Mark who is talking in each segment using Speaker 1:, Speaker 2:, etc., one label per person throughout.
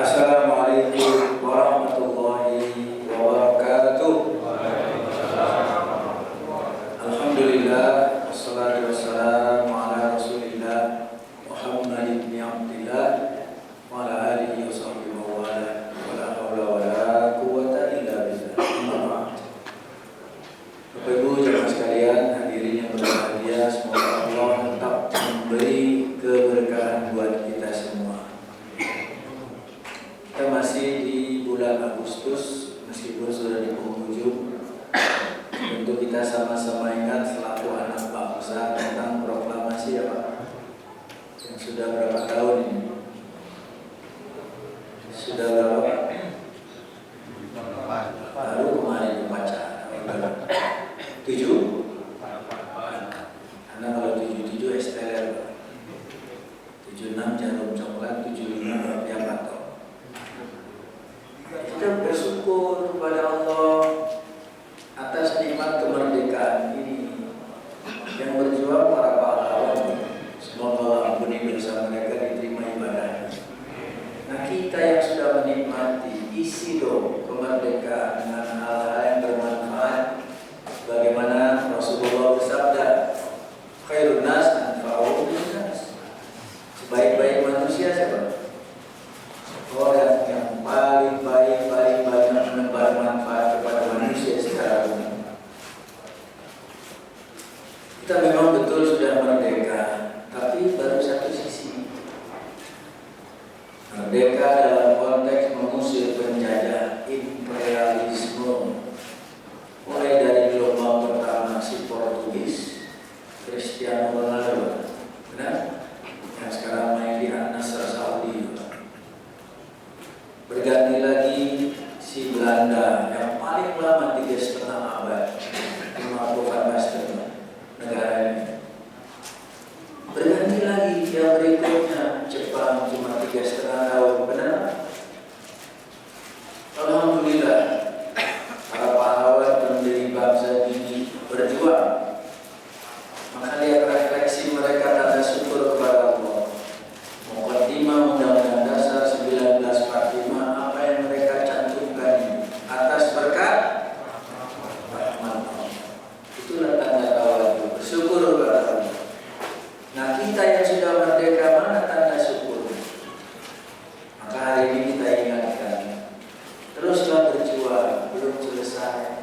Speaker 1: Assalamualaikum warahmatullahi wabarakatuh. Alhamdulillah, wassalatu wassalamu ala rasulillah Muhammad ibn Abdillah wa ala alihi wa sahbihi wa wala wa la hawla wa la quwwata illa billah. Amma ba'd. Bapak Ibu jemaah sekalian, hadirin yang berbahagia, semoga Allah tetap memberi keberkahan buat kita semua. Kita masih di bulan Agustus, meskipun sudah di penghujung. Tentu kita sama-sama ingat selaku anak bangsa tentang proklamasi yang sudah berapa tahun ini? Sudah berapa? Baru kemarin membaca 7? Karena kalau 77 STL, 76 jarum coklat, 75 piapato. Kita bersyukur kepada Allah atas nikmat kemerdekaan ini yang berjuang para pahlawan. Semoga Allah ampuni dosa mereka, diterima ibadahnya. Nah, kita yang sudah menikmati, isi dong kemerdekaan dengan hal-hal yang bermanfaat. Bagaimana Rasulullah bersabda, khairun nas anfa'uhum linnas. Sebaik-baik manusia siapa? Orang yang paling baik, paling banyak menebar manfaat kepada manusia secara umum. Kita memang betul sudah merdeka, tapi baru satu sisi. Merdeka dalam konteks mengusir penjajah imperialisme, mulai dari gelombang pertama si Portugis, Cristiano Ronaldo, benar? Yang sekarang main di Al-Nassr Saudi. Berganti lagi si Belanda yang paling lama 3,5 abad, Marco van Basten negara ini. Berganti lagi yang berikutnya Jepang cuma 3,5 tahun, benar? Alhamdulillah, para pahlawan pendiri bangsa ini berjuang. Maka lihat refleksi mereka, tanda syukur kepada Allah. Muqaddimah Undang-Undang Dasar 1945, apa yang mereka cantumkan ini atas berkat rahmat Allah. Itulah tanda tawadu, bersyukur kepada Allah. Nah, kita yang sudah merdeka, mana tanda syukur? Maka hari ini kita ingatkan, teruslah berjuang, belum selesai.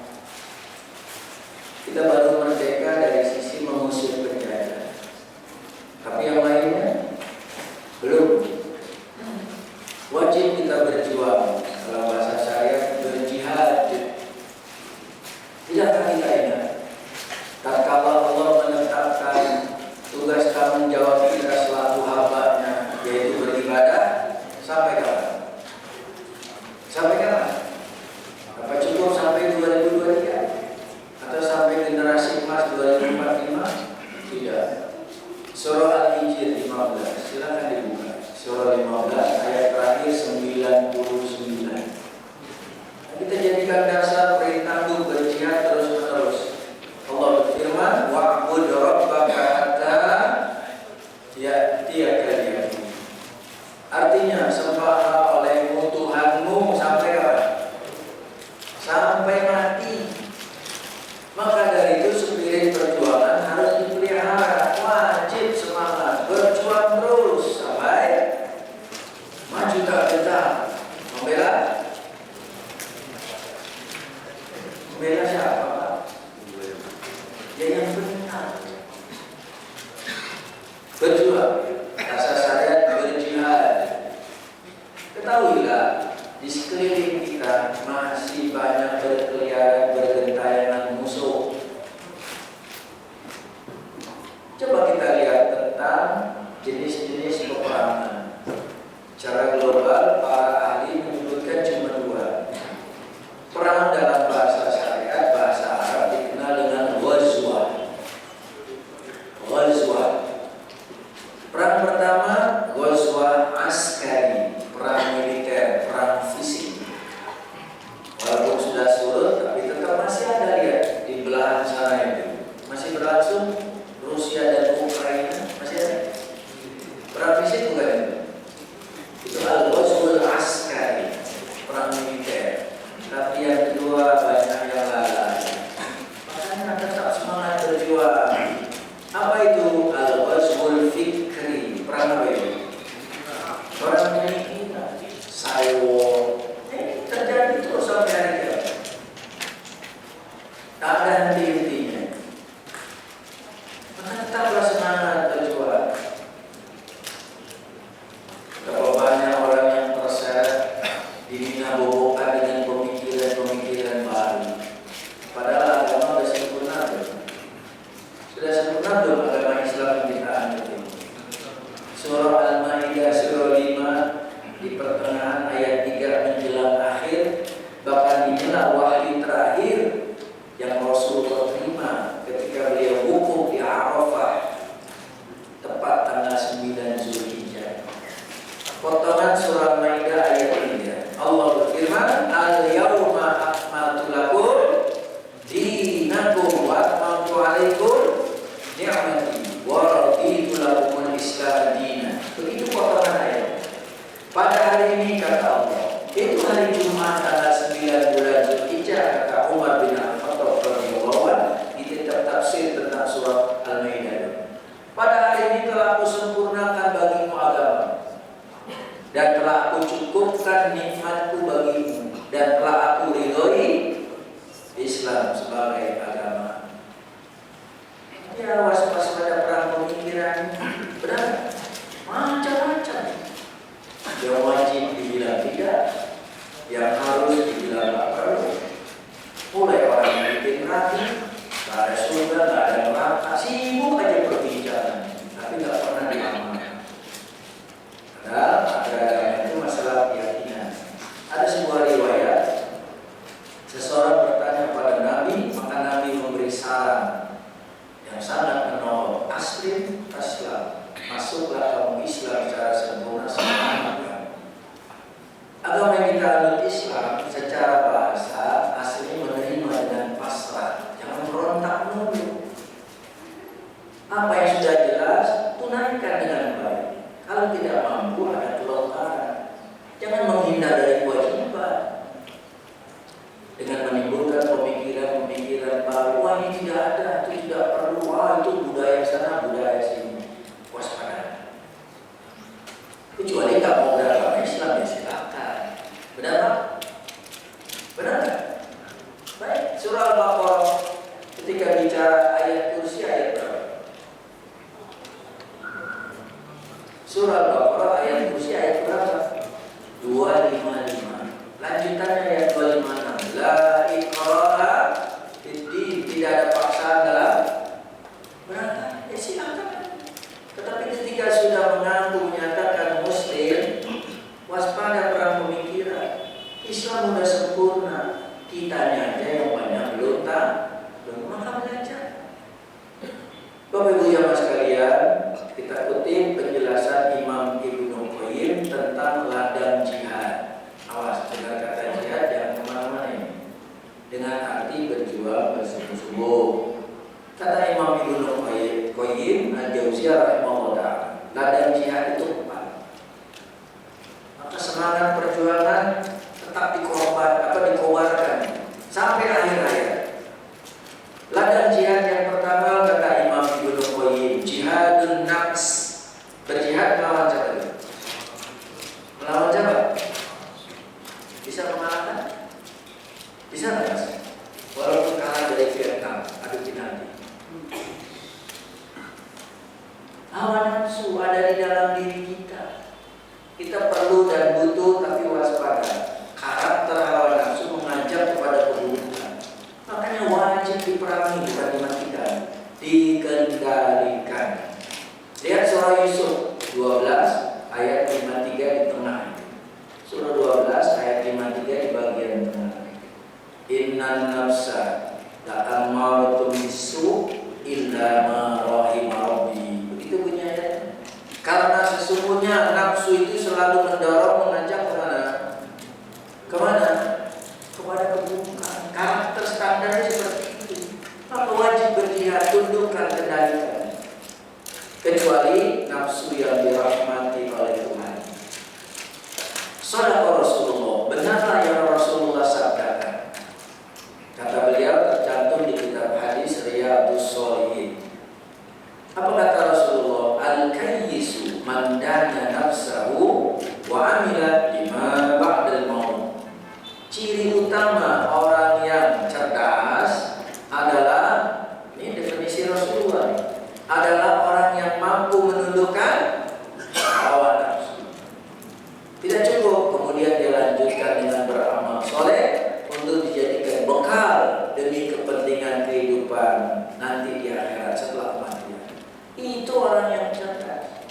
Speaker 1: Kita baru merdeka dari sisi mengusir penjajah, tapi yang lainnya belum. Wajib kita berjuang, kalau bahasa saya berjihad. Tidakkah kita ingat, tatkala Allah menetapkan tugas tanggung jawab kita selaku hamba-Nya, yaitu beribadah, sampai kapan? Sampai kapan? Apa cukup sampai 2023? Atau sampai generasi emas 2045? Tidak. Surah Al-Hijr 15, silakan dibuka. Surah 15 ayat terakhir 99. Kita jadikan dasar perintah untuk berjihad terus-menerus. Allah berfirman, wa'bud rabbaka hatta ya'tiyakal yaqin. Artinya, sembahlah olehmu Tuhanmu sampai kapan? Sampai mati. Maka dari itu spirit perjuangan harus dipelihara. Wajib semangat berjuang terus sampai maju tak betah. Membela siapa? Ya yang benar. Berjuang, rasa sadar berjihad. Ketahuilah, di sekeliling kita masih banyak berkeliaran bergentayangan musuh. Coba kita lihat tentang jenis-jenis peperangan. Secara global, para ahli menyebutkan cuma 2. Perang dalam bahasa syariat, bahasa Arab dikenal dengan ghazwah. Ghazwah. Perang pertama, ghazwah askari, perang militer, perang fisik. Walaupun sudah surut, tapi tetap masih ada, lihat di belahan sana itu masih berlangsung. Rusia dan Ukraina masih ada perang fisik, bukan? Itu al-ghazwul Orang ini sayo, terjadi terus sampai hari kiamat. Tak ada henti-hentinya. Maka tetaplah semangat berjuang. Berapa banyak orang yang terseret dibina-bobokan dengan pemikiran-pemikiran baru. Padahal agama sudah sempurna belum? Sudah sempurna belum agama Islam yang kita anut ini? Surah Al-Maidah surah 5 di pertengahan ayat 3 menjelang akhir, bahkan inilah wahyu terakhir yang Rasulullah terima ketika beliau wukuf di Arafah tepat tanggal 9 Zulhijjah. Potongan surah Maidah ayat 3. Allah berfirman, "Al-yawma akmaltu lakum dinakum wa atmamtu alaikum ni'mati wa raditu lakumul Islam dinan." Begitu potongan ayat. Pada hari ini kata Allah, itu hari Jumat tanggal 9 bulan Zulhijjah, kata Umar bin Al-Khattab radhiyallahu anhu di kitab tafsir tentang surah Al-Maidah. Pada hari ini telah aku sempurnakan bagimu agama, dan telah aku cukupkan nikmatku bagimu, dan telah aku ridhoi Islam sebagai agama. Ya, waspada perang pemikiran benar macam-macam. Yang wajib dibilang tidak, yang harus dibilang tak perlu. Mulai orang yang bikin hati, tak ada surga, tak ada neraka, sibuk aja perbincangan, tapi tak pernah diamalkan. Padahal agama itu masalah keyakinan. Ada sebuah riwayat, seseorang bertanya pada Nabi, maka Nabi memberi saran yang sangat menolong. Aslim Islam, masuklah kamu Islam secara sempurna sama. Agama yang kita anut Islam secara bahasa aslinya menerima dengan pasrah, jangan berontak dulu. Apa yang sudah jelas tunaikan dengan baik. Kalau tidak mampu ada kelonggaran. Jangan menghindar dari kewajiban dengan menimbulkan pemikiran-pemikiran baru. Wah, ini tidak ada, itu tidak perlu. Wah, itu budaya sana, budaya sini. Waspada. Kecuali tak mau beragama Islam, ya silakan. Benar tak? Benar tak? Baik, surah Al-Baqarah ketika bicara ayat kursi ayat berapa? Surah Al-Baqarah ayat kursi ayat berapa? 255. Lanjutannya ayat 256. La ikraha fiddin, tidak ada paksaan dalam beragama. Ya silakan. Tetapi ketika sudah mengaku menyatakan Muslim, waspada perang pemikiran. Islam sudah sempurna, kitanya aja yang banyak belum maka belajar. Bapak Ibu jamaah sekalian, kita kutip penjelasan Imam Ibnu Qayyim tentang ladang jihad. Awas, dengan kata jihad jangan kemana-mana ini. Dengan arti berjuang bersungguh-sungguh. Kata Imam Ibnu Qayyim Al-Jauziyah rahimahullah, ladang jihad itu 4. Maka semangat perjuangan tetap dikobarkan sampai akhir hayat. Ladang jihad yang pertama kata Imam Ibnu Qayyim, jihadun nafs, berjihad melawan siapa? Melawan siapa? Bisa mengalahkan? Bisa nggak? Walaupun kalah dari Vietnam, adu penalti. Hawa nafsu ada di dalam diri kita. Kita perlu dan butuh, tapi waspada. Karakter hawa nafsu mengajak kepada keburukan. Makanya wajib diperangi, bukan dimatikan, dikendalikan. Lihat surah Yusuf 12 ayat 53 di tengah. Surah 12 ayat 53 di bagian tengah. Innan nafsa la'ammaratun bisu illa ma rahima rabbi. Begitu bunyi ayatnya. Karena sesungguhnya nafsu itu selalu mendorong, mengajak kemana? Kemana? Kepada keburukan. Karakter standarnya seperti itu. Maka wajib berjihad, tundukkan, kendalikan. Kecuali nafsu yang dirahmati oleh Tuhan. Shadaqa Rasulullah, benarlah yang Rasulullah sabdakan. Kata beliau tercantum di kitab hadis Riyadhus Shalihin. Apa kata Rasulullah? Al-kayyisu man dana nafsahu Tidak cukup, kemudian dia lanjutkan dengan beramal soleh untuk dijadikan bekal demi kepentingan kehidupan nanti di akhirat setelah kematian. Itu orang yang cerdas.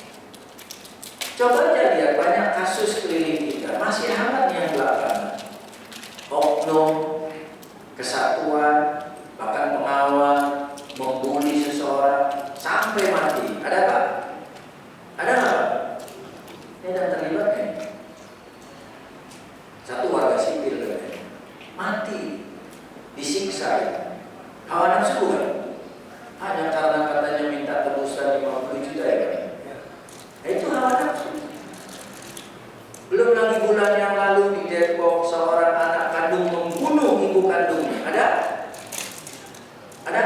Speaker 1: Coba aja lihat banyak kasus keliling kita, masih hangat yang belakangan. Oknum, kesatuan, bahkan pengawal membuli seseorang sampai mati. Ada nggak? Ada nggak? Ini yang terlibat nih. Satu warga sipil mati, disiksa. Hawa nafsu bukan? Hanya karena katanya minta tebusan 50 juta ya. Itu hawa nafsu. Belum lagi bulan yang lalu di Depok seorang anak kandung membunuh ibu kandungnya. Ada? Ada?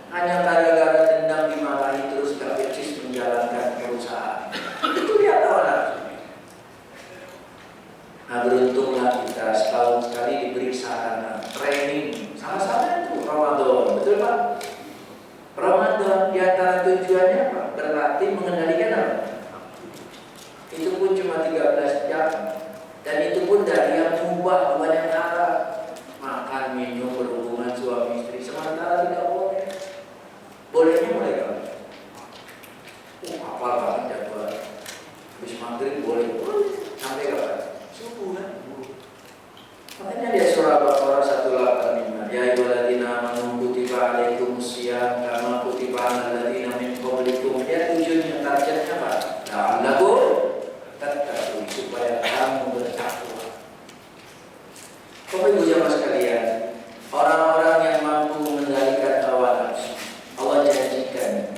Speaker 1: Hanya gara-gara dendam dimarahi terus gak becus menjalankan perusahaan. Itu dia hawa nafsu. Nah, beruntunglah kita setahun sekali diberi sarana training sama-sama itu Ramadan, betul Pak? Ramadan di antara tujuannya apa? Berlatih mengendalikan apa? Itu pun cuma 13 jam. Dan itu pun dari yang mubah, bukan yang haram. Makan, minum, berhubungan suami istri sementara tidak boleh. Bolehnya mulai kapan? Hafal banget jadwal. Habis maghrib boleh. Sampai kapan? Subuh kan? Makanya dia surah Al-Baqarah 185. Ya ayyuhalladzina amanu kutiba alaikumusiyam kama kutiba alal ladzina min qablikum. Dia tujuannya targetnya apa? La'allakum tattaqun, supaya kamu bertakwa. Bapak Ibu jamaah sekalian, orang-orang yang mampu mengendalikan hawa nafsu, Allah janjikan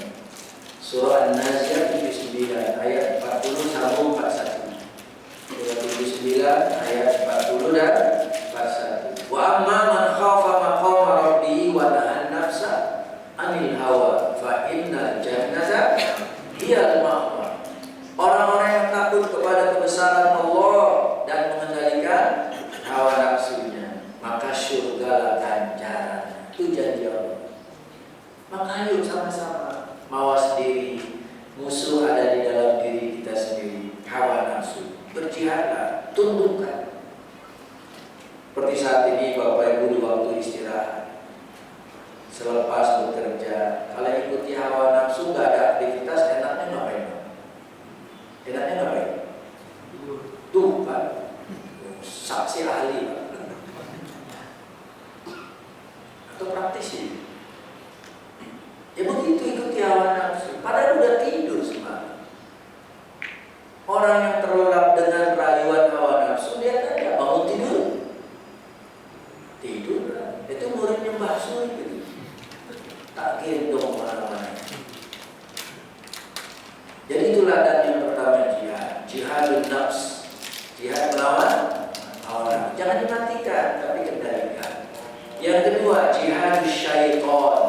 Speaker 1: surah An-Nazi'at 79 ayat 40 sambung 41. Surah 79 ayat 40 dan 41. Wa amma man khafa maqama rabbih wa nahan nafsa 'anil hawa fa innal jannata hiyal ma'wa. Orang-orang yang takut kepada kebesaran Allah dan mengendalikan hawa nafsunya, maka surga ganjaran. Itu janji Allah. Maka ayo sama-sama mawas diri. Musuh ada di dalam diri kita sendiri, hawa nafsu. Berjihadlah, tundukkan. Seperti saat ini Bapak Ibu di waktu istirahat, selepas bekerja, kalau ikuti hawa nafsu gak ada aktivitas, enaknya ngapain? Enaknya ngapain? Tuh kan, saksi ahli Pak. Atau praktisi. Ya begitu, ikuti hawa nafsu. Padahal udah tidur semalam. Orang yang terlelap dengan rayuan hawa nafsu, dia tidak bangun tidur. Tidur kan? Itu muridnya Mbah Suri gitu. Tak gendong mana-mana. Jadi itulah dan yang pertama jihad. Jihadun nafs. Jihad melawan hawa nafsu. Jangan dimatikan, tapi kendalikan. Yang kedua, jihad syaitan.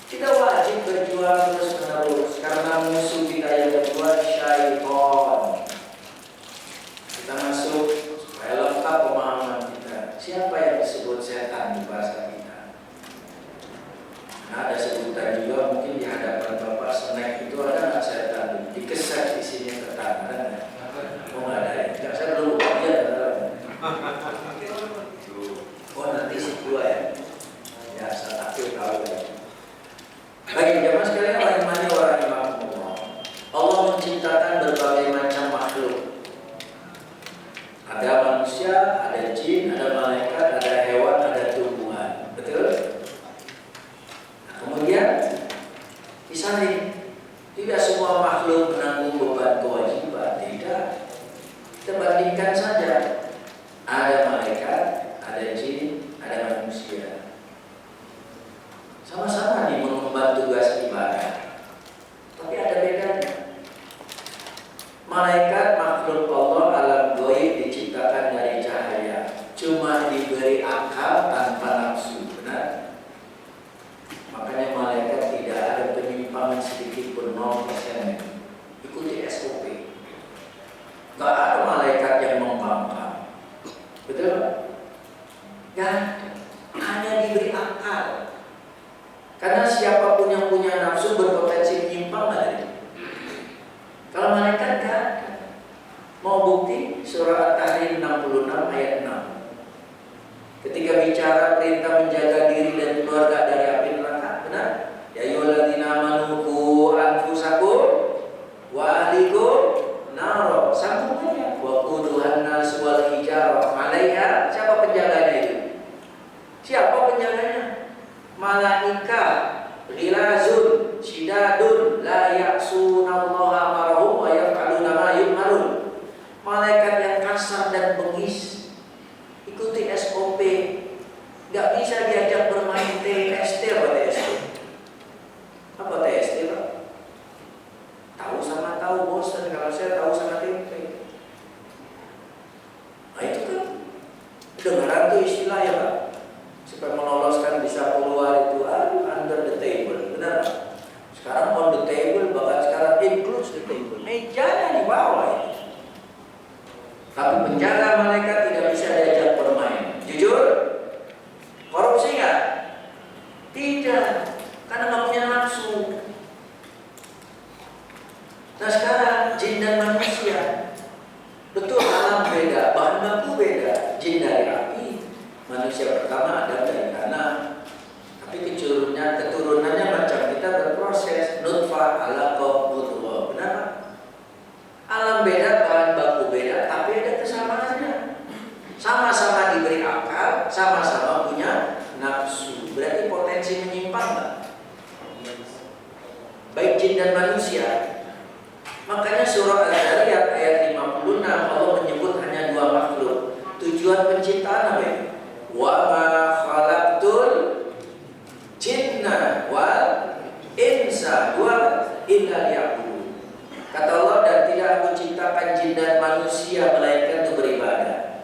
Speaker 1: Kita wajib berjuang terus menerus karena musuh kita yang kedua syaitan. Kita masuk supaya lengkap pemahaman kita. Siapa yang disebut setan di bahasa kita? Nah, ada sebutan juga mungkin di hadapan Bapak snack itu ada nggak setan? Dikeset di sini ketan, ada nggak? Oh nggak ada ya? Saya belum lihat. Oh nanti sih dua ya? Ya saya takut tahu ya. Bagi jamaah sekalian, rahimani wa rahimakumullah, Allah menciptakan berbagai macam makhluk. Ada manusia, ada jin, ada malaikat, ada hewan, ada tumbuhan. Betul? Nah, kemudian disaling. Tidak semua makhluk menanggung beban kewajiban. Tidak. Kita bandingkan saja. Ada malaikat, ada jin, ada manusia. Sama-sama nih mengemban tugas ibadah, tapi ada bedanya. Malaikat makhluk Allah alam gaib diciptakan dari cahaya, cuma diberi akal tanpa nafsu, benar? Makanya malaikat tidak ada penyimpangan sedikit pun 0%. Ikuti SOP. Gak ada malaikat yang membangkang. Mau bukti? Surah At-Tahrim 66 ayat 6. Ketika bicara perintah menjaga diri dan keluarga dari api neraka, benar? Ya ayyuhalladzina amanu qu anfusakum wa ahlikum nar. Sambungannya wa quduhan nas wal hijarah 'alaiha. Siapa penjaganya itu? Siapa penjaganya? Malaikat ghilazun syidadun la ya'sunallaha amarahum wa yaf'aluna ma yu'marun. Malaikat yang kasar dan bengis, ikuti SOP, nggak bisa diajak bermain TST. Apa TST? Apa TST, Pak? Tahu sama tahu bosan, kalau saya tahu sama tempe. Nah itu kan dengaran tuh istilah ya Pak, supaya meloloskan bisa keluar itu under the table, benar Pak? Sekarang on the table, bahkan sekarang includes the table, mejanya di bawah ini. Tapi penjaga malaikat tidak bisa diajak bermain. Jujur? Korupsi nggak? Tidak, karena nggak punya nafsu. Nah sekarang jin dan manusia, betul alam beda, bahan baku beda. Jin dari api, manusia pertama Adam dari tanah. Tapi keturunannya macam kita berproses. Nutfah, alaqah, mudghah. Benar? Alam beda, bahan baku beda, tapi ada kesamaannya. Sama-sama diberi akal, sama-sama punya nafsu. Berarti potensi menyimpang nggak? Baik jin dan manusia. Makanya surah Al-Zariyat ayat 56 Allah menyebut hanya dua makhluk. Tujuan penciptaan apa ini? Wa ma khalaqtul jinna wal insa illa liya'budun. Kata Allah, dan tidak aku ciptakan jin dan manusia melainkan untuk beribadah.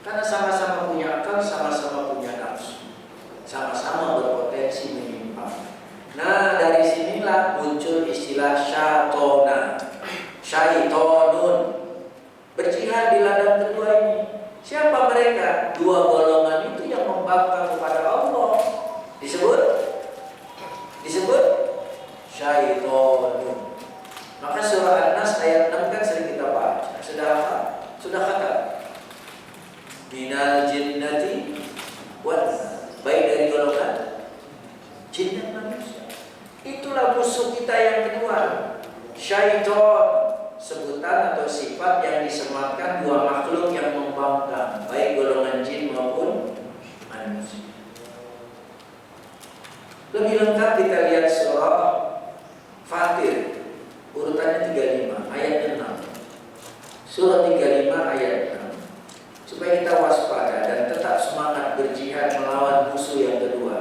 Speaker 1: Karena sama-sama punya akal, sama-sama punya nafsu, sama-sama berpotensi menyimpang. Nah dari sinilah muncul istilah syaitonun, berjihad di ladang kedua ini. Siapa mereka? Dua golongan itu yang membangkang kepada Allah. Disebut syaitonun. Maka surah An-Nas ayat 6 kan sering kita baca. Sudah kata minal jinnati wal, baik dari golongan jin dan manusia. Itulah musuh kita yang kedua, syaiton, sebutan atau sifat yang disematkan dua makhluk yang membangkang, baik golongan jin maupun manusia. Lebih lengkap kita lihat surah Fatir, urutannya 35 ayat 6. Surah 35 ayat 6. Supaya kita waspada dan tetap semangat berjihad melawan musuh yang kedua.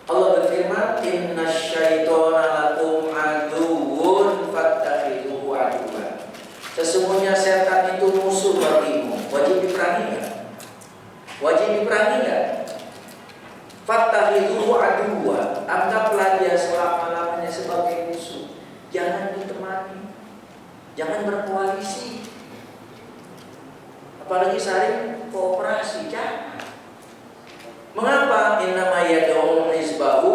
Speaker 1: Allah berfirman, "Innasyaitona lakum aduwwun fattakhidhuhu aduwwan." Sesungguhnya setan itu musuh bagimu. Wajib diperangi enggak? Wajib diperangi enggak? Fattakhidhuhu aduwwan. Anggaplah dia selama-lamanya sebagai musuh. Jangan ditemani, jangan berkoalisi, apalagi saling kooperasi. Jangan. Mengapa? Innama yad'u hizbahu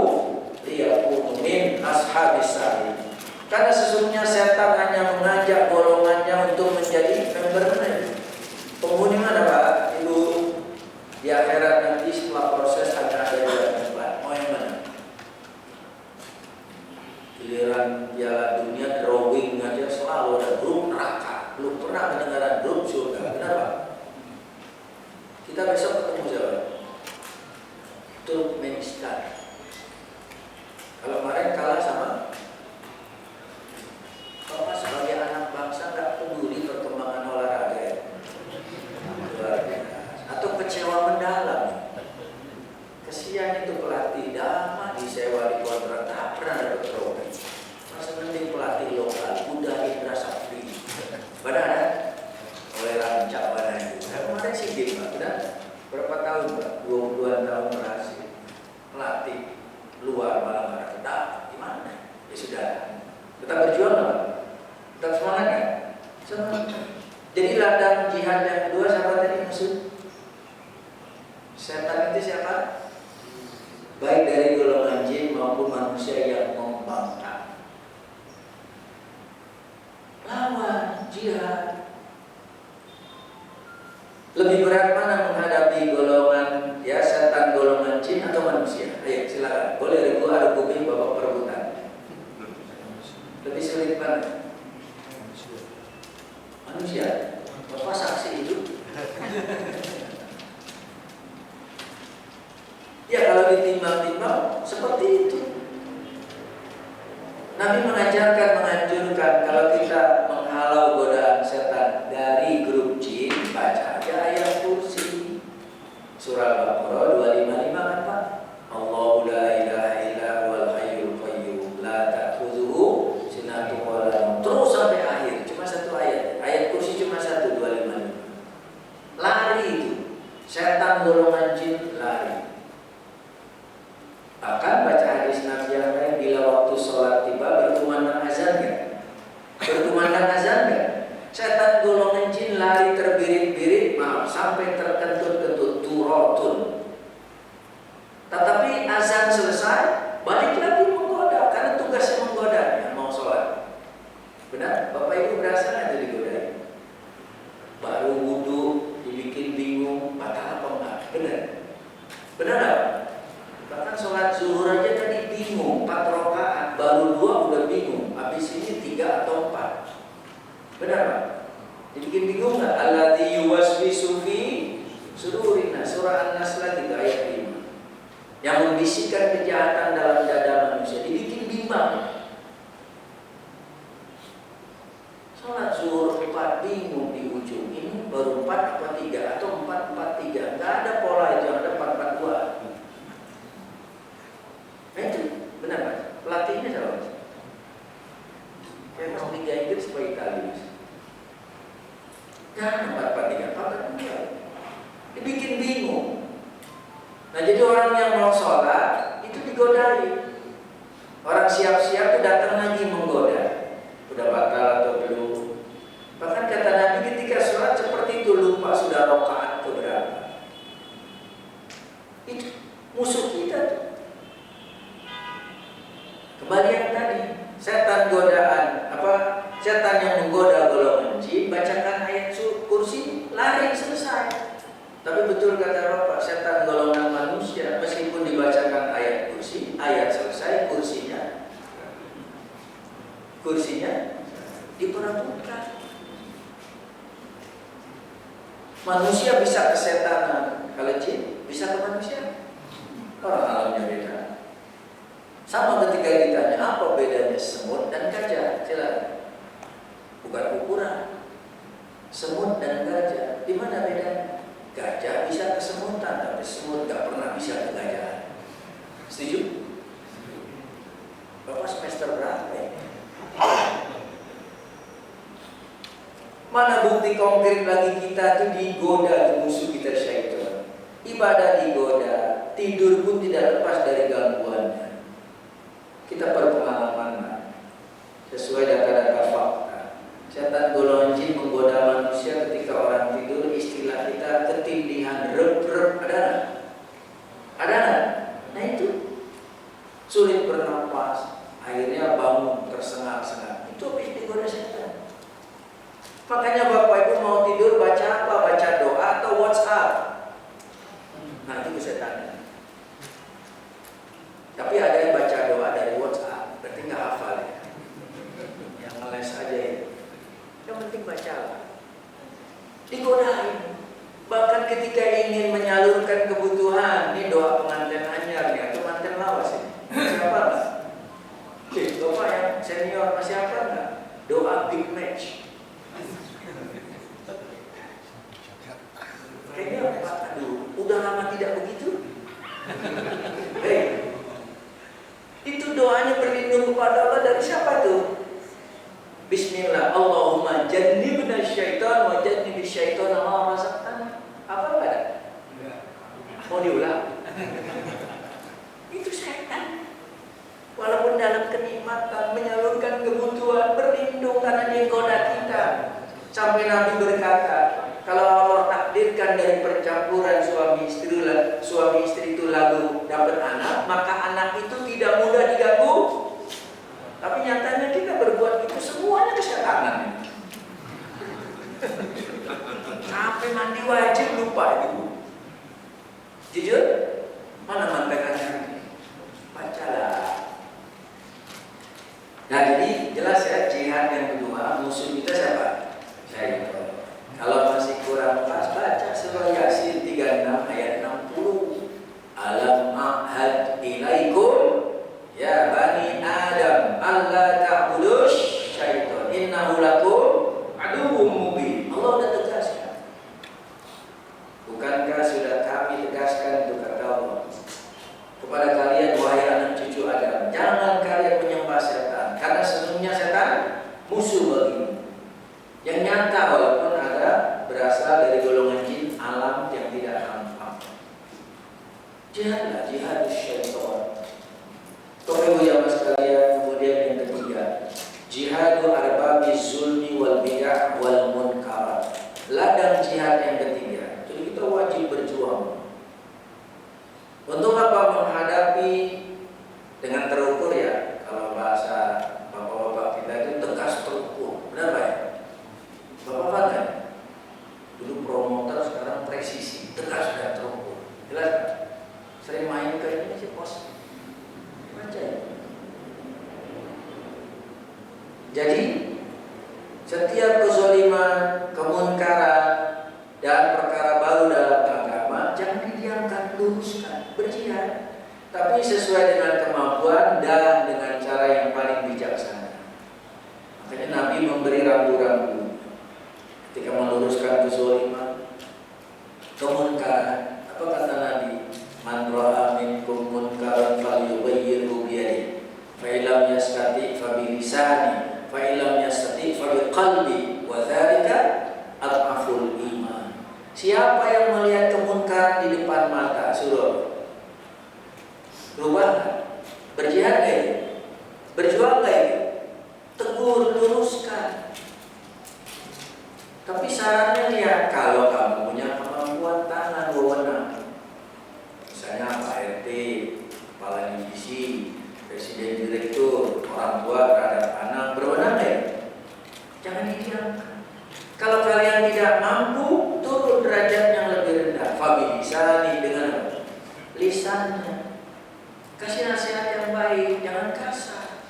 Speaker 1: liyakunu min ashabis sa'ir. Karena sesungguhnya setan hanya mengajak golongannya untuk menjadi membernya. Penghuni mana Pak? Ibu di akhirat nanti setelah proses akan ada dua tempat. Mau yang mana? Giliran Piala Dunia drawing aja selalu ada grup neraka. Belum pernah mendengar grup surga. Benar Pak? Kita besok ketemu siapa? Turkmenistan. Kalau kemarin kalah sama Bapak sebagai anak bangsa nggak peduli perkembangan olahraga ya? Atau kecewa mendalam. Kesian itu pelatih lama disewa di kontrak tak pernah dapat trofi. Masa mending pelatih lokal Budha Indra Sapri. Padahal oleh rancak pada itu. Kemarin sih game Pak, benar? Berapa tahun Pak? 22 tahun berhasil. Pelatih luar malah nggak dapat. Gimana? Ya sudah. Tetap berjuang Pak. Tetap semangat kan? Semangat. Jadi ladang jihad yang kedua siapa tadi musuh? Setan itu siapa? Baik dari golongan jin maupun manusia yang membangkang. Lawan jihad. Lebih berat mana menghadapi golongan ya setan, golongan jin atau manusia? Ayo silakan. Boleh ribu argumen bapak perebutan. Lebih sulit mana? Manusia. Bapak saksi itu. Ya kalau ditimbang-timbang seperti itu. Nabi mengajarkan, menganjurkan kalau kita menghalau godaan setan dari grup jin, baca aja ayat kursi. Surah Al-Baqarah 255 kan Pak? Allahu la ilaha illa huwal hayyul qayyum la ta'khudhuhu sinatun wa la naum. Terus sampai akhir, cuma satu ayat. Ayat kursi cuma satu, 255. Lari itu. Setan golongan jin lari. Bahkan baca hadis Nabi yang lain, bila waktu sholat tiba berkumandang azan kan? Berkumandang azan kan? Setan golongan jin lari terbirit-birit, maaf, sampai terkentut-kentut, turotun. Tetapi azan selesai, balik lagi menggoda, karena tugasnya menggoda, mau sholat. Benar? Bapak Ibu berasa nggak digodai? Baru wudhu, dibikin bingung, batal apa enggak? Benar? Benar nggak? Bahkan sholat zuhur aja tadi bingung, 4 rakaat, baru 2 udah bingung, habis ini 3 atau 4. Benar Pak? Dibikin bingung nggak? Alladzi yuwaswisu fi sudurin nas, surah An-Nas lagi ayat 5. Yang membisikkan kejahatan dalam dada manusia, dibikin bimbang. Sholat zuhur 4 bingung di ujung, ini baru 4 apa 3 atau 4-4-3, nggak ada pola itu, ada 4-4-2. Nah itu benar Pak, pelatihnya siapa Mas? Kayak Mas Liga Inggris supaya Itali Mas. Kan 4-4-3, 4-4-2. Dibikin bingung. Nah jadi orang yang mau sholat itu digodai. Orang siap-siap itu datang lagi menggoda. Udah batal atau belum? Bahkan kata Nabi ketika sholat seperti itu, lupa sudah rakaat keberapa. Itu musuh kita tuh. Kembali yang tadi, setan godaan, setan yang menggoda golongan jin, bacakan ayat kursi, lari selesai. Tapi betul kata Bapak, setan golongan manusia, meskipun dibacakan ayat kursi, ayat selesai, kursinya diperebutkan. Manusia bisa kesetanan, kalau jin bisa ke manusia. Orang alamnya beda. Sama ketika ditanya apa bedanya semut dan gajah, jelas. Bukan ukuran. Semut dan gajah, di mana bedanya? Gajah bisa kesemutan, tapi semut gak pernah bisa ke gajahan. Setuju? Bapak semester berapa ya? Mana bukti konkret lagi kita tuh digoda musuh kita syaitan. Ibadah digoda, tidur pun tidak lepas dari gangguannya. Kita berpengalaman sesuai data-data fakta. Setan golongan jin menggoda manusia ketika orang tidur, istilah kita ketindihan, rep-rep, ada nggak? Nah itu sulit bernapas, akhirnya bangun tersengat-sengat. Itu habis digoda setan. Makanya Bapak Ibu mau tidur baca apa? Baca doa atau WhatsApp? Nah itu setan. Tapi ada yang baca doa dari WhatsApp, berarti nggak hafal ya. Yang ngeles aja ya. Yang penting baca. Digodain. Bahkan ketika ingin menyalurkan kebutuhan, ini doa pengantin anyar ya, atau pengantin lawas ini. Siapa nggak? Bapak yang senior masih apa nggak? Doa big match. Kayaknya Pak, aduh, udah lama tidak begitu. Itu doanya berlindung kepada Allah dari siapa tuh? Bismillah, Allahumma jannibna syaitan wa jannibi syaitan ma razaqtana. Apa enggak? Mau diulang? Itu setan. Walaupun dalam kenikmatan menyalurkan kebutuhan, berlindung karena dia goda kita. Sampai Nabi berkata, kalau Allah takdirkan dari percampuran suami istri itu lalu dapat anak, maka anak itu tidak mudah diganggu. Tapi nyatanya kita berbuat itu semuanya kesetanan. Sampai mandi wajib lupa itu. Jujur, mana mantekannya? Bacalah. Nah, jadi jelas ya, jihad yang kedua, musuh kita siapa? Syaitan. Kalau masih kurang pas, baca surah Yasin 36 ayat 60. Alam a'had ilaikum ya bani Adam alla ta'budus syaitan innahu lakum aduwwum mubin. Allah sudah tegaskan. Bukankah sudah kami tegaskan itu kata Allah kepada kalian wahai anak cucu Adam, jangan kalian menyembah setan karena sesungguhnya setan musuh bagimu. Yang nyata walaupun ada berasal dari golongan jin alam yang tidak nampak. Jihadlah, jihad syaitan. Bapak Ibu yang sekalian, kemudian yang ketiga, jihadu arbabi zulmi wal bid'ah wal munkar. Ladang jihad yang ketiga. Jadi kita wajib berjuang. Untuk apa? Menghadapi dengan terukur ya. Kalau bahasa bapak-bapak kita itu tegas terukur. Benar Pak ya? Bapak kan? Dulu promotor, sekarang presisi, tegas dan terukur. Jelas kan? Sering main ke ini sih pos. Baca ya. Jadi setiap kezaliman, kemunkaran dan perkara baru dalam agama jangan didiamkan, luruskan, berjihad. Tapi sesuai dengan kemampuan dan dengan cara yang paling bijaksana. Makanya Nabi memberi rambu-rambu ketika meluruskan kezaliman, kemunkaran. Apa kata Nabi? Man ra'a minkum munkaran falyughayyirhu bi yadihi, fa illam yastati' fa bi lisanihi, fa illam yastati' fa bi qalbi, wa dzalika adhaful iman. Siapa yang melihat kemunkaran di depan mata, suruh rubah, berjihad enggak? Berjuang enggak? Tegur, luruskan. Tapi sarannya ya, kalau kamu punya kemampuan tangan, wewenang, misalnya Pak RT, kepala divisi, presiden direktur, orang tua terhadap anak, berwenang ya? Jangan didiamkan. Kalau kalian tidak mampu, turun derajat yang lebih rendah. Fabilisani, dengan lisannya. Kasih nasihat yang baik, jangan kasar.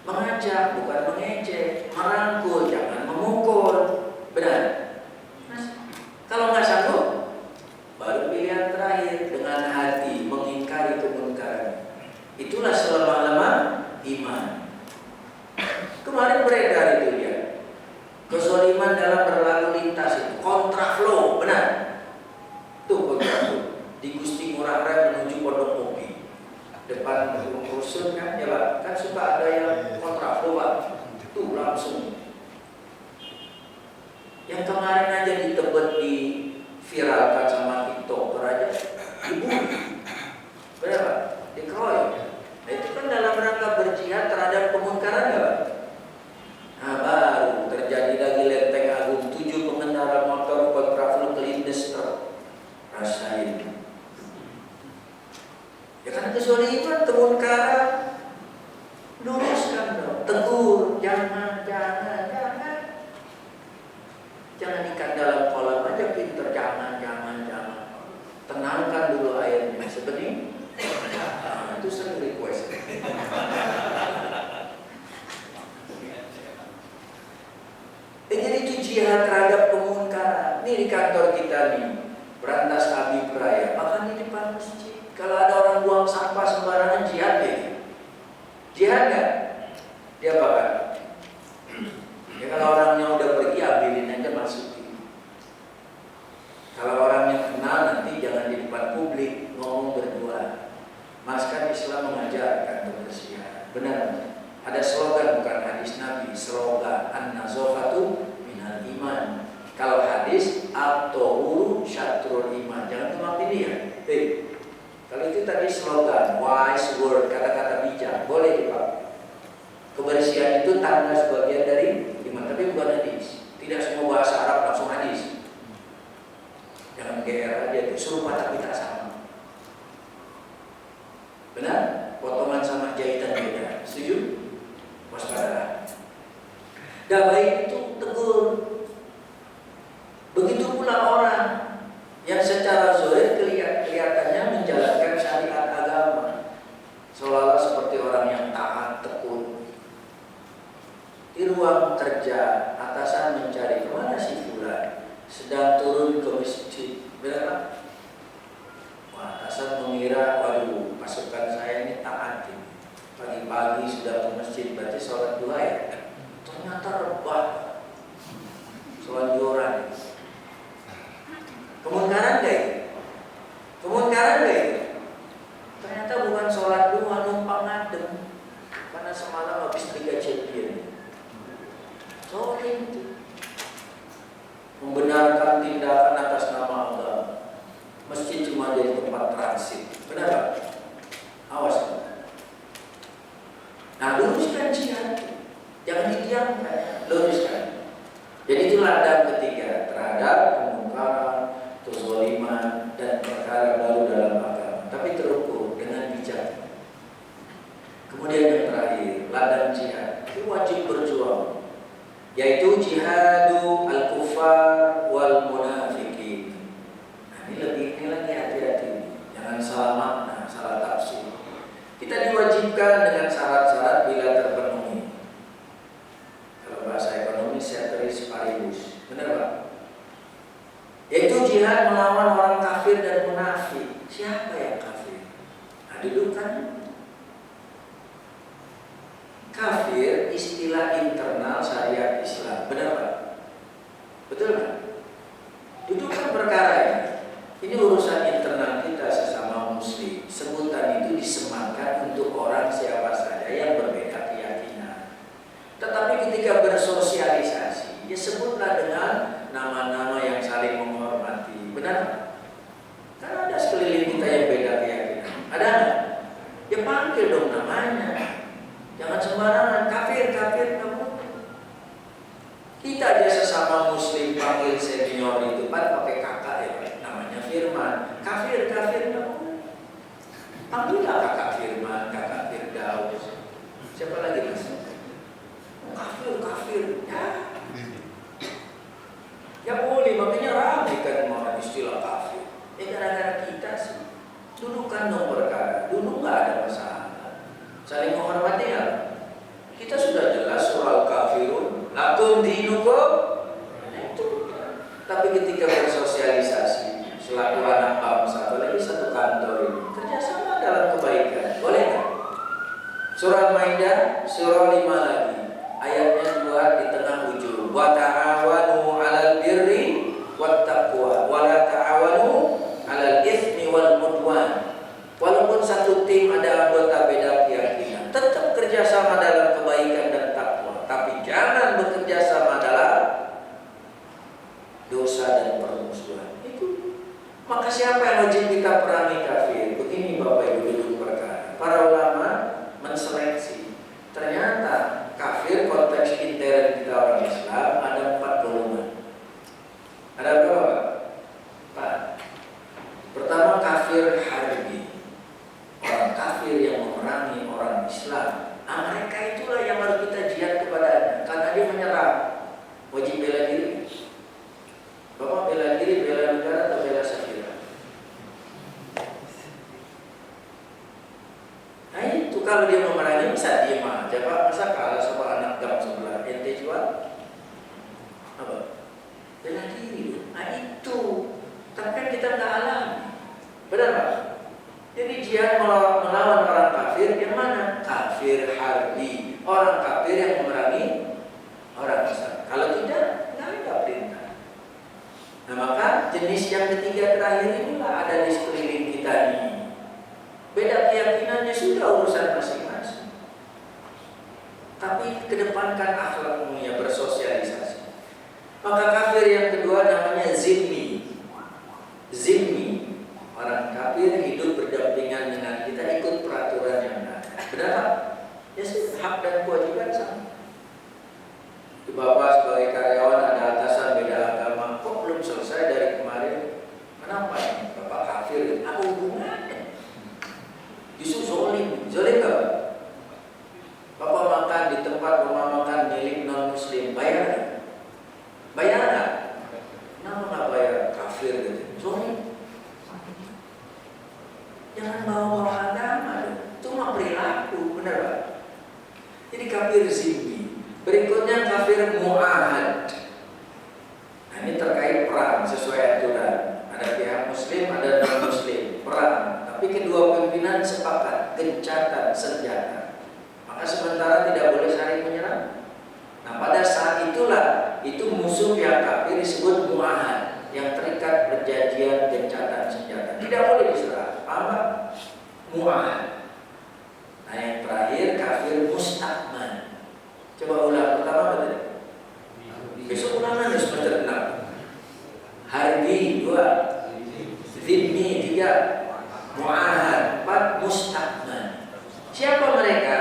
Speaker 1: Mengajak, bukan mengejek. Merangkul, jangan memukul. Benar? Kalau nggak sanggup, baru pilihan terakhir dengan hati mengingkari kemunkaran. Itulah selama-lama iman. Kemarin beredar itu ya, kezaliman dalam berlalu lintas itu kontraflow, benar? Tuh kontraflow di Gusti Ngurah Rai menuju Pondok Kopi, depan rusun kan ya Pak, kan suka ada yang kontraflow Pak, tuh langsung. Yang kemarin aja ditebet di viralkan sama TikToker aja, dibunuh, benar Pak? Dikeroyok. Nah itu kan dalam rangka berjihad terhadap kemungkaran ya Pak? Nah baru terjadi lagi Lenteng Agung 7 pengendara motor kontraflow kelindes truk. Rasain. Ya kan kezaliman, kemungkaran, luruskan dong, tegur, jangan. Jangan ikat dalam kolam aja pinter, jangan. Tenangkan dulu airnya, sebenarnya. Nah, itu sering request. Jadi itu jihad terhadap kemungkaran. Ini di kantor kita nih, Berantas Habib Raya, bahkan di depan masjid. Kalau ada orang buang sampah sembarangan, jihad ya? Jihad nggak? Dia apa kan? Ya kalau orangnya udah pergi, ambilin aja masukin. Kalau orangnya kenal, nanti jangan di depan publik ngomong berdua. Mas kan Islam mengajarkan kebersihan. Benar. Ada slogan, bukan hadis Nabi, slogan an-nazafatu minal iman. Kalau hadis at-tuhuru syatrul iman. Jangan cuma pilih ya. Kalau itu tadi slogan, wise word, kata-kata bijak, boleh dipakai. Kebersihan itu tanda sebagian dari iman, tapi bukan hadis. Tidak semua bahasa Arab langsung hadis. Jangan GR aja, itu serupa tapi tak sama. Benar? Potongan sama jahitan beda. Setuju? Waspada. Dah baik itu tegur. sedang turun ke masjid. Benar Pak? Wah, atasan mengira, waduh, pasukan saya ini taat ini. Pagi-pagi sudah ke masjid, berarti sholat duha ya? Ternyata rebah. Sholat duha. Kemungkaran gak ya? Kemungkaran gak ya? Ternyata bukan sholat duha, numpang ngadem. Karena semalam habis Liga Champions. Zolim itu. Membenarkan tindakan atas nama Allah. Masjid cuma jadi tempat transit. Benar Pak? Awas. Nah, luruskan jihad. Jangan didiamkan, luruskan. Jadi itu ladang ketiga terhadap kemungkaran, kezaliman, dan perkara baru dalam agama. Tapi terukur dengan bijak. Kemudian yang terakhir, ladang jihad. Itu wajib berjuang. Yaitu jihadu al-kufar wal munafiqin. Nah, ini lagi hati-hati. Jangan salah makna, salah tafsir. Kita diwajibkan dengan syarat-syarat bila terpenuhi. Kalau bahasa ekonomi ceteris paribus. Benar Pak? Yaitu jihad melawan orang kafir dan munafik. Siapa yang kafir? Nah, dulu kan kafir istilah internal syariat Islam. Benar Pak? Betul Pak? Itu kan perkara ini. Ini urusan internal kita sesama muslim. Sebutan itu disematkan untuk orang siapa saja yang berbeda keyakinan. Tetapi ketika bersosialisasi, ya sebutlah dengan nama-nama yang saling menghormati. Benar? Kan ada sekeliling kita yang beda keyakinan. Ada nggak? Ya panggil dong namanya. Jangan sembarangan kafir kamu. Kita aja sesama muslim panggil senior itu kan pakai kakak ya, namanya Firman. Kafir kamu. Panggillah kakak Firman, kakak Firdaus. Siapa lagi Mas? Kafir. Ya boleh, makanya ramai kan orang istilah kafir. Gara-gara kita sih. Dulu kan nomor perkara, dulu nggak ada masalah. Saling menghormati ya. Kita sudah jelas surah Al-Kafirun, lakum dinukum. Itu. Tapi ketika bersosialisasi, selaku anak bangsa, apalagi satu kantor ini, kerjasama dalam kebaikan, boleh nggak? Surah Al-Maidah, surah 5 lagi, ayatnya 2 di tengah ujung. Wa ta'awanu 'alal birri wat taqwa, wa la ta'awanu 'alal itsmi wal 'udwan. Walaupun satu tim ada anggota beda keyakinan, tetap kerjasama dalam kebaikan dan takwa. Tapi jangan bekerja sama dalam dosa dan permusuhan. Itu. Maka siapa yang wajib kita perangi kafir? Begini Bapak Ibu duduk perkara. Para ulama menseleksi. Ternyata kafir konteks intern kita orang Islam ada 4 golongan. Ada berapa? 4. Pertama kafir harbi. Orang kafir yang memerangi orang Islam. Nah, mereka itulah yang harus kita jihad kepadanya. Karena dia menyerang. Wajib bela diri. Bapak bela diri, bela negara atau bela safira? Nah itu kalau dia memerangi bisa diem aja Pak. Masa kalah sama anak gang sebelah ente jual? Apa? Bela diri. Nah itu. Tapi kan kita nggak alami. Benar Pak? Jadi jihad melawan orang kafir yang mana? Kafir harbi. Orang kafir yang memerangi orang Islam. Kalau tidak, nggak ada perintah. Nah maka jenis yang ketiga terakhir inilah ada di sekeliling kita ini. Beda keyakinannya sudah urusan masing-masing. Tapi kedepankan akhlak mulia, bersosialisasi. Maka kafir yang kedua namanya zimmi. Zimmi. Orang kafir hidup berdampingan dengan kita, ikut peraturan yang ada. Benar tak? Ya sudah, hak dan kewajiban sama. Bapak sebagai karyawan ada atasan beda agama, kok belum selesai dari kemarin? Kenapa ini? Bapak kafir, apa hubungannya? Justru zolim apa? Bapak makan di tempat rumah makan milik non muslim, bayar nggak? Bayar nggak? perang sesuai aturan. Ada pihak muslim, ada non muslim, perang. Tapi kedua pimpinan sepakat gencatan senjata. Maka sementara tidak boleh saling menyerang. Nah, pada saat itulah itu musuh yang kafir disebut mu'ahad, yang terikat perjanjian gencatan senjata. Tidak boleh diserang. Paham? Mu'ahad. Nah, yang terakhir kafir musta'man. Coba ulang pertama betul. Besok ulangan ya semester 6. Harbi 2, zimmi 3, mu'ahad 4, musta'man. Siapa mereka?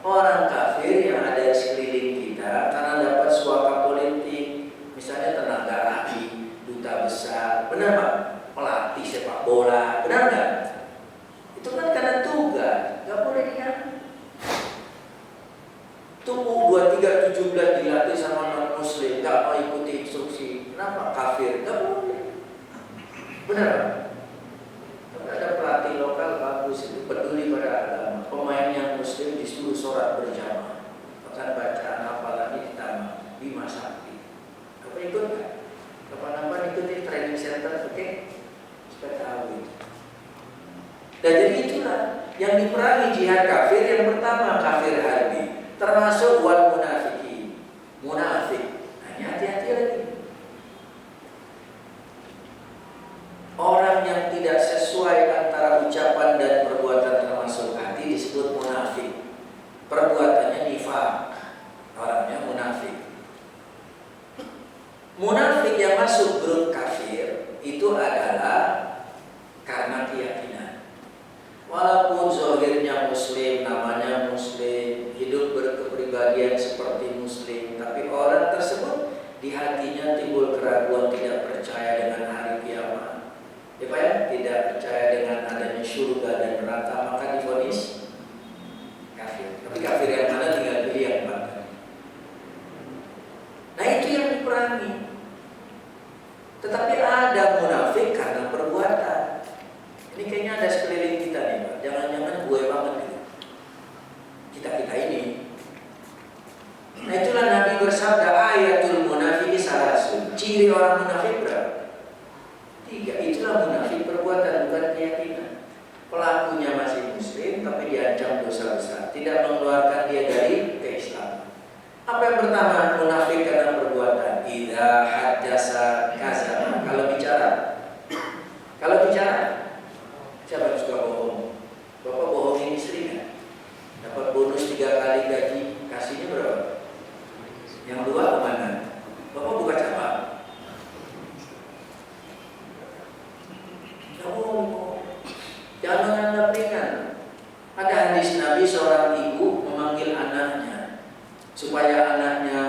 Speaker 1: Orang kafir yang ada di sekeliling kita karena dapat suaka politik, misalnya tenaga ahli, duta besar, benar Pak? Pelatih sepak bola, benar nggak? Itu kan karena tugas, nggak boleh diganggu. Tubuh 2317 dilatih sama non muslim, nggak mau ikuti instruksi, kenapa? Kafir, nggak boleh. Benar Pak? Ada pelatih lokal bagus itu peduli pada agama. Pemain yang muslim disuruh sholat berjamaah, bahkan bacaan apalagi ditambah Bima Sakti. Apa ikut nggak? Kapan-kapan ikuti training center, oke? Supaya tahu itu. Dan jadi itulah yang diperangi jihad kafir. Yang pertama kafir harbi, termasuk wal munafiki, munafik. Hanya hati-hati lagi. Orang yang tidak sesuai antara ucapan dan perbuatan termasuk hati disebut munafik. Perbuatannya nifaq, orangnya munafik. Munafik yang masuk grup kafir itu adalah karena keyakinan. Walaupun zahirnya muslim, namanya muslim, hidup berkepribadian seperti muslim, tapi orang tersebut di hatinya timbul keraguan, tidak percaya dengan hari kiamat. Ya Pak ya, tidak percaya dengan adanya surga dan neraka, maka divonis kafir. Tapi kafir yang mana tinggal pilih yang mana. Nah itu yang diperangi. Tetapi ada munafik karena perbuatan. Ini kayaknya ada sekeliling kita nih Pak. Jangan-jangan gue banget nih. Kita ini. Nah itulah Nabi bersabda ayatul munafiki salasun. Ciri orang munafik berapa? 3. Itulah munafik perbuatan, bukan keyakinan. Pelakunya masih muslim tapi diancam dosa besar, tidak mengeluarkan dia dari keislaman. Apa yang pertama? Munafik karena perbuatan. Idza haddasa kadzaba. Kalau bicara siapa yang suka bohong? Bapak bohongin istri kan? Dapat bonus 3 kali gaji, kasihnya berapa? Yang 2 kemana? Bapak buka cabang. Jangan menganggap ringan. Ada hadis Nabi, seorang ibu memanggil anaknya supaya anaknya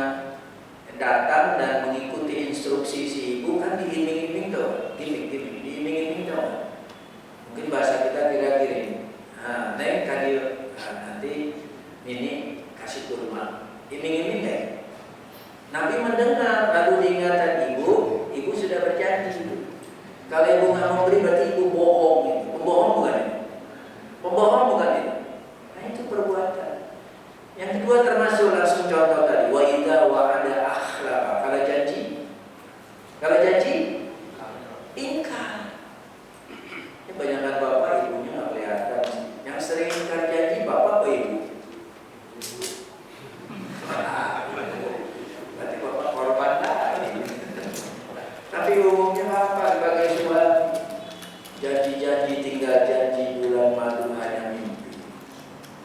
Speaker 1: datang dan mengikuti instruksi si ibu. Kan diiming-iming tuh, diiming-iming tuh. Mungkin bahasa kita kira-kira. Nah, Neng kadir, nanti ini kasih kurma. Iming-iming deh. Nabi mendengar, lalu diingatkan ibu sudah berjanji. Kalau ibu nggak mau beri berarti ibu bohong. Pembohong bukan itu. Pembohong bukan itu. Nah itu perbuatan. Yang kedua termasuk langsung contoh tadi. Wa idza wa'ada akhlafa. Kalau janji ingkar. Ini banyakkan bapak ibunya nggak kelihatan. Yang sering ingkar janji bapak atau ibu? Berarti bapak korban tadi. Tapi umumnya apa? Sebagai suami janji-janji tinggal janji, bulan madu hanya mimpi.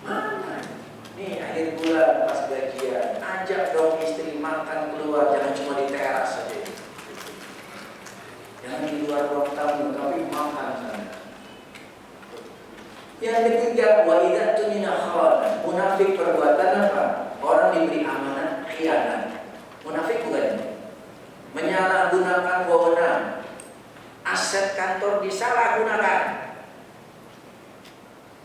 Speaker 1: Mana? Nih akhir bulan pas gajian, ajak dong istri makan keluar, jangan cuma di teras saja. Jangan di luar ruang tamu, tapi makan sana. Yang ketiga, wa idza tumina khana. Munafik perbuatan apa? Orang diberi amanah khianat. Munafik bukan? Menyalahgunakan wewenang. Aset kantor disalahgunakan.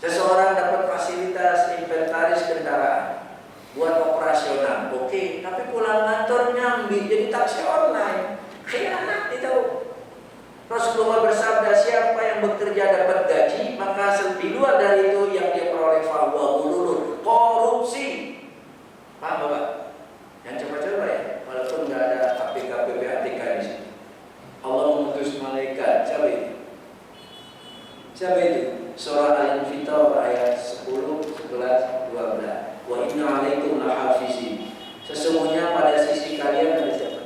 Speaker 1: Seseorang dapat fasilitas inventaris kendaraan buat operasional, oke, tapi pulang kantor nyambi jadi taksi online. Khianat itu. Rasulullah bersabda, siapa yang bekerja dapat gaji, maka di luar dari itu yang dia peroleh fahuwa bulurun, korupsi. Paham Bapak? Yang coba-coba ya, walaupun nggak ada KPK PPATK di sini. Siapa itu? Surah Al-Infitar ayat 10, 11, 12. Wa inna alaikum lahafizin. Sesungguhnya pada sisi kalian ada siapa?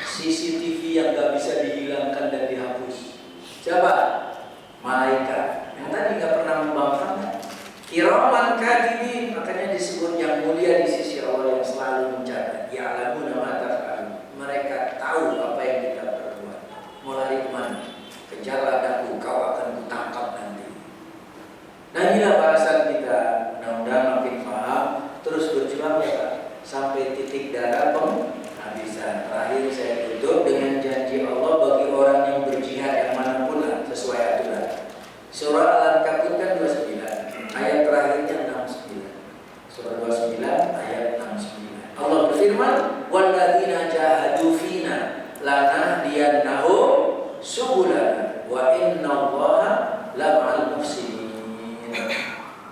Speaker 1: CCTV yang gak bisa dihilangkan dan dihapus. Siapa? Malaikat. Yang tadi gak pernah membangkang. Kiraman katibin, makanya disebut yang mulia di sisi Allah yang selalu mencatat. Ya'lamuna ma taf'alun. Mereka tahu apa yang kita perbuat. Mau lari kemana? Kejarlah daku, kau akan kutangkap nanti. Nah inilah bahasan kita. Mudah-mudahan makin paham. Terus berjuang ya Pak, sampai titik darah penghabisan. Terakhir saya tutup dengan janji Allah bagi orang yang berjihad yang manapun lah, sesuai aturan. Surah Al-Ankabut kan 29, ayat terakhirnya 69. Surah 29 ayat 69. Allah berfirman, "Walladzina jahadu fina lanahdiyannahum subulana wa innallaha lama'al muhsinin."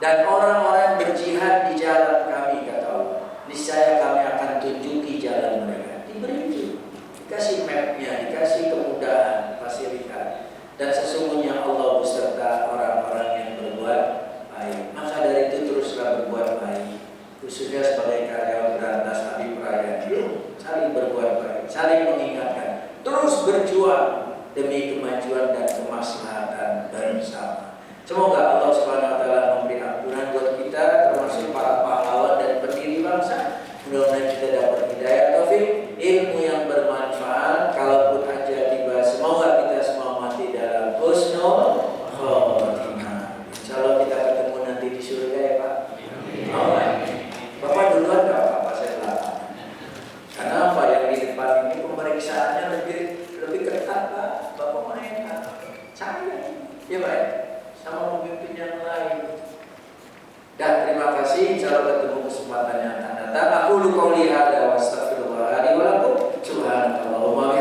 Speaker 1: Dan orang-orang berjihad di jalan kami, kata Allah, niscaya kami akan tunjuki jalan mereka. Diberi itu, dikasih mapnya, dikasih kemudahan, fasilitas. Dan sesungguhnya Allah beserta orang-orang yang berbuat baik. Maka dari itu teruslah berbuat baik. Khususnya sebagai karyawan berantas Habib Raya, saling berbuat baik, saling mengingatkan, terus berjuang demi kemajuan dan kemaslahatan bersama. Semoga Allah Subhanahu wa taala memberi ampunan buat kita, termasuk para pahlawan dan pendiri bangsa. Mudah-mudahan kita dapat hidayah taufik, ilmu yang bermanfaat. Kalaupun aja tiba, semoga kita semua mati dalam husnul khotimah. Insyaallah kita ketemu nanti di surga ya Pak. Bapak duluan enggak apa-apa, saya belakang. Karena apa yang di depan ini pemeriksaannya lebih ketat Pak. Bapak main Pak. Saya. Ya Pak. Sama pemimpin yang lain. Dan terima kasih. Insyaallah ketemu kesempatan yang akan datang. Aku qauli hadza wa astaghfirullah li wa lakum. Subhanallah.